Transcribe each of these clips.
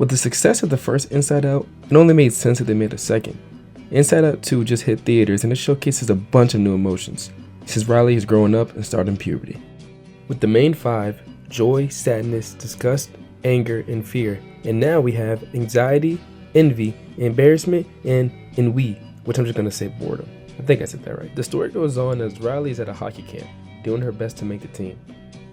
With the success of the first Inside Out, it only made sense that they made a second. Inside Out 2 just hit theaters and it showcases a bunch of new emotions, since Riley is growing up and starting puberty. With the main five, joy, sadness, disgust, anger, and fear, and now we have anxiety, envy, embarrassment, and ennui, which I'm just going to say boredom. I think I said that right. The story goes on as Riley is at a hockey camp, doing her best to make the team,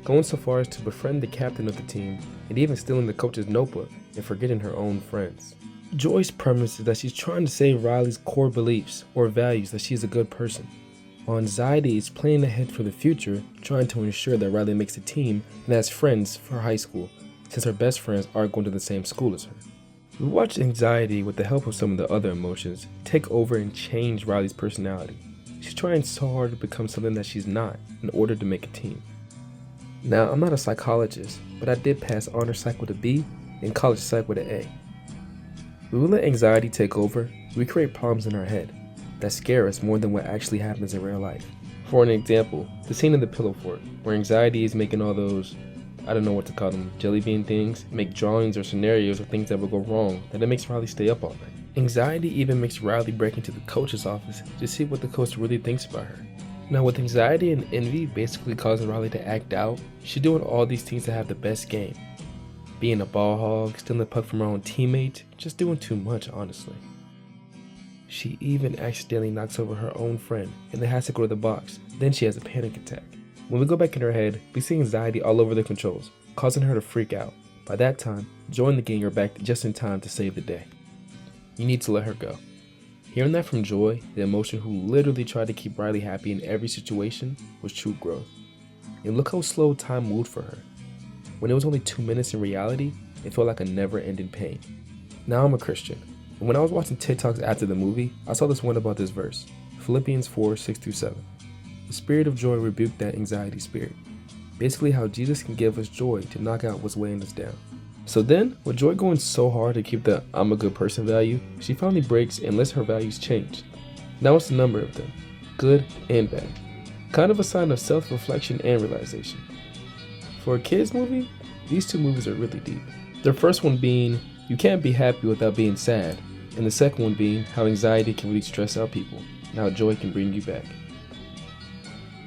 going so far as to befriend the captain of the team, and even stealing the coach's notebook and forgetting her own friends. Joy's premise is that she's trying to save Riley's core beliefs or values that she's a good person, while anxiety is planning ahead for the future, trying to ensure that Riley makes the team and has friends for high school, since her best friends aren't going to the same school as her. We watch anxiety, with the help of some of the other emotions, take over and change Riley's personality. She's trying so hard to become something that she's not in order to make a team. Now, I'm not a psychologist, but I did pass honor psych with a B and college psych with an A. When we let anxiety take over, we create problems in our head that scare us more than what actually happens in real life. For an example, the scene in the pillow fort, where anxiety is making all those, I don't know what to call them, jelly bean things, make drawings or scenarios of things that will go wrong, that it makes Riley stay up all night. Anxiety even makes Riley break into the coach's office to see what the coach really thinks about her. Now, with anxiety and envy basically causing Riley to act out, she's doing all these things to have the best game. Being a ball hog, stealing the puck from her own teammates, just doing too much, honestly. She even accidentally knocks over her own friend and then has to go to the box. Then she has a panic attack. When we go back in her head, we see anxiety all over the controls, causing her to freak out. By that time, Joy and the gang are back just in time to save the day. You need to let her go. Hearing that from Joy, the emotion who literally tried to keep Riley happy in every situation, was true growth. And look how slow time moved for her. When it was only 2 minutes in reality, it felt like a never-ending pain. Now I'm a Christian, and when I was watching TikToks after the movie, I saw this one about this verse, Philippians 4:6-7. The spirit of joy rebuked that anxiety spirit. Basically how Jesus can give us joy to knock out what's weighing us down. So then, with Joy going so hard to keep the I'm a good person value, she finally breaks and lets her values change. Now it's a number of them, good and bad. Kind of a sign of self-reflection and realization. For a kids movie, these two movies are really deep. The first one being, you can't be happy without being sad, and the second one being how anxiety can really stress out people, and how joy can bring you back.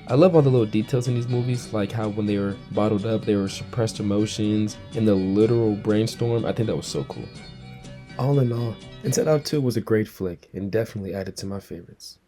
I love all the little details in these movies, like how when they were bottled up, they were suppressed emotions, and the literal brainstorm. I think that was so cool. All in all, Inside Out 2 was a great flick and definitely added to my favorites.